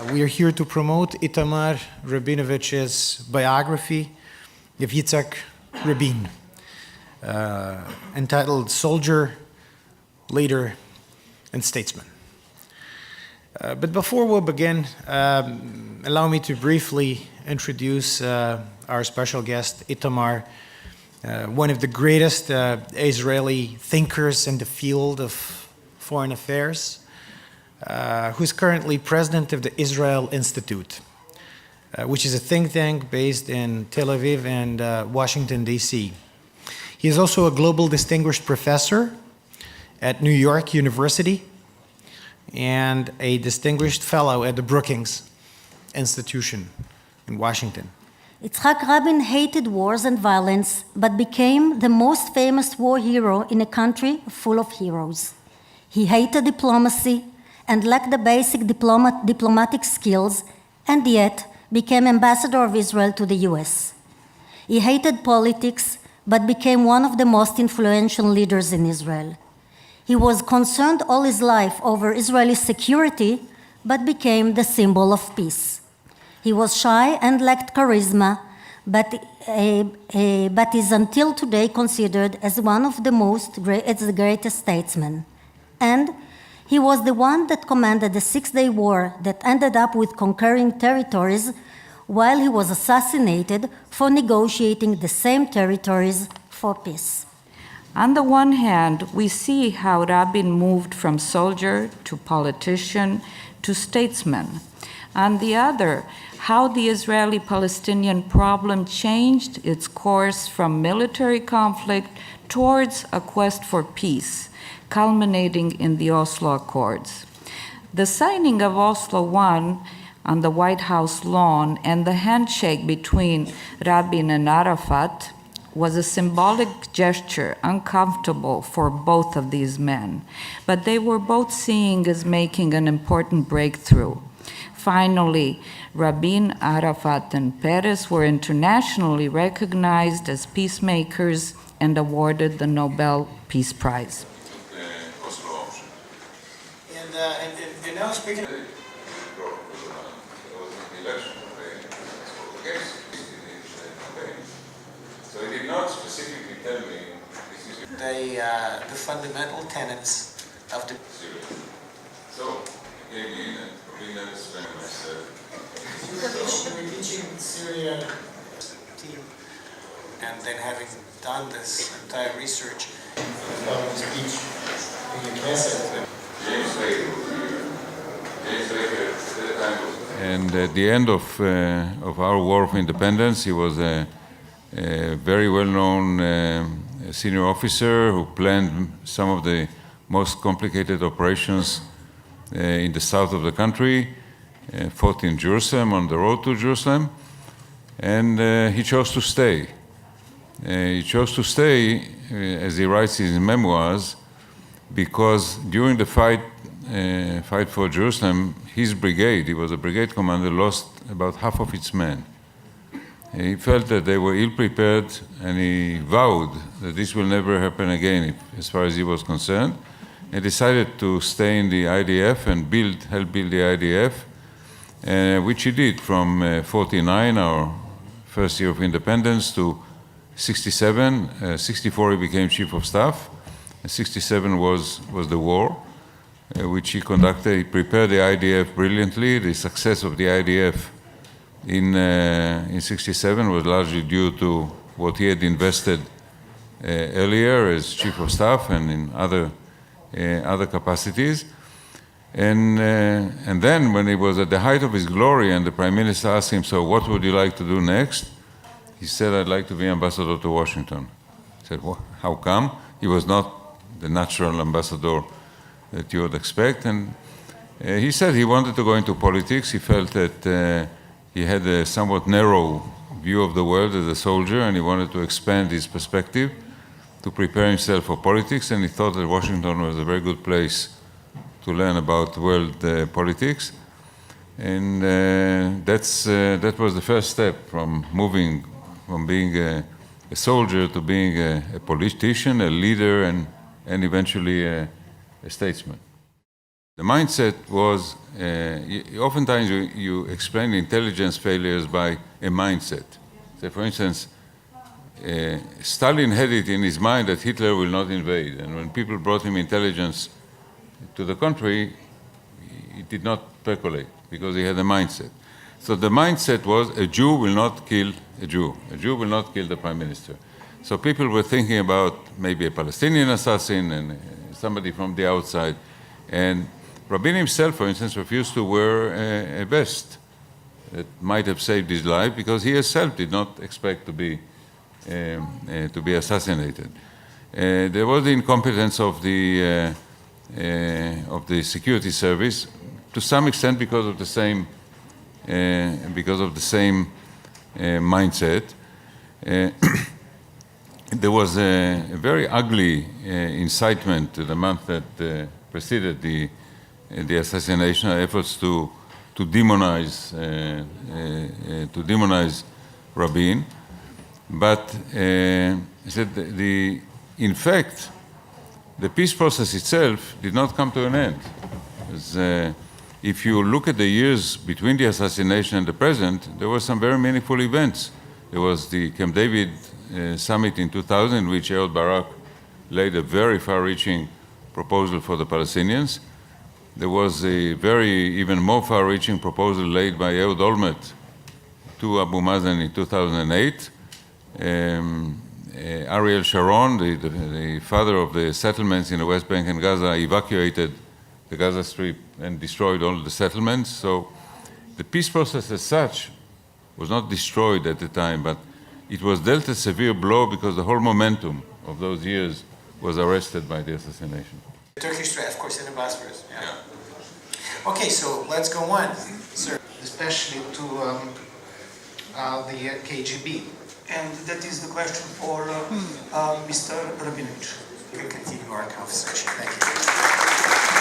We are here to promote Itamara Rabinoviča's biography of Jicak Rabin, entitled Soldier, Leader, and Statesman. But before we begin, allow me to briefly introduce our special guest, Itamar, one of the greatest Israeli thinkers in the field of foreign affairs, who's currently president of the Israel Institute, which is a think tank based in Tel Aviv and Washington, D.C. He is also a global distinguished professor at New York University and a distinguished fellow at the Brookings Institution in Washington. Jicak Rabin hated wars and violence, but became the most famous war hero in a country full of heroes. He hated diplomacy and lacked the basic diplomatic skills, and yet became ambassador of Israel to the US. He hated politics, but became one of the most influential leaders in Israel. He was concerned all his life over Israeli security, but became the symbol of peace. He was shy and lacked charisma, but is until today considered as one of the greatest statesmen. And he was the one that commanded the Six-Day War that ended up with conquering territories, while he was assassinated for negotiating the same territories for peace. On the one hand, we see how Rabin moved from soldier to politician to statesman. On the other, how the Israeli-Palestinian problem changed its course from military conflict towards a quest for peace, culminating in the Oslo Accords. The signing of Oslo I on the White House lawn and the handshake between Rabin and Arafat was a symbolic gesture, uncomfortable for both of these men, but they were both seen as making an important breakthrough. Finally, Rabin, Arafat, and Peres were internationally recognized as peacemakers and awarded the Nobel Peace Prize. And now speaking So he did not specifically tell me the fundamental tenets of the... So he gave me a brilliant friend myself. Teaching Syria team, and then having done this entire research, speech in the Knesset. James Baker was here. James Baker at that time was... And at the end of our War of Independence, he was a very well-known senior officer who planned some of the most complicated operations in the south of the country, fought in Jerusalem, on the road to Jerusalem, and he chose to stay. He chose to stay, as he writes in his memoirs, because during the fight for Jerusalem, his brigade, he was a brigade commander, lost about half of its men. He felt that they were ill-prepared, and he vowed that this will never happen again, as far as he was concerned, and decided to stay in the IDF and help build the IDF, which he did from 49, our first year of independence, to 67. 64 he became chief of staff. 67 was the war, which he conducted. He prepared the IDF brilliantly. The success of the IDF in 67 was largely due to what he had invested earlier as chief of staff and in other capacities. And then when he was at the height of his glory and the prime minister asked him, so what would you like to do next? He said, I'd like to be ambassador to Washington. I said, well, how come? He was not the natural ambassador that you would expect. And he said he wanted to go into politics. He felt that he had a somewhat narrow view of the world as a soldier, and he wanted to expand his perspective to prepare himself for politics, and he thought that Washington was a very good place to learn about world politics. And that was the first step from moving from being a soldier to being a politician, a leader, and eventually a statesman. The mindset was, oftentimes you explain intelligence failures by a mindset. So for instance, Stalin had it in his mind that Hitler will not invade, and when people brought him intelligence to the country, it did not percolate because he had a mindset. So the mindset was a Jew will not kill a Jew. A Jew will not kill the prime minister. So people were thinking about maybe a Palestinian assassin and somebody from the outside. And Rabin himself, for instance, refused to wear a vest that might have saved his life because he himself did not expect to be assassinated. There was the incompetence of the security service, to some extent because of the same mindset. There was a very ugly incitement to the month that preceded the assassination, efforts to demonize Rabin. But in fact, the peace process itself did not come to an end. If you look at the years between the assassination and the present, there were some very meaningful events. There was the Camp David summit in 2000, in which Ehud Barak laid a very far-reaching proposal for the Palestinians. There was a even more far-reaching proposal laid by Ehud Olmert to Abu Mazen in 2008. Ariel Sharon, the father of the settlements in the West Bank and Gaza, evacuated the Gaza Strip and destroyed all the settlements. So the peace process as such was not destroyed at the time, but it was dealt a severe blow because the whole momentum of those years was arrested by the assassination. Turkish threat, of course, in the Bosphorus. Yeah. Okay, so let's go on, sir. Especially to the KGB. And that is the question for Mr. Rabinovič. We can continue our conversation. Thank you.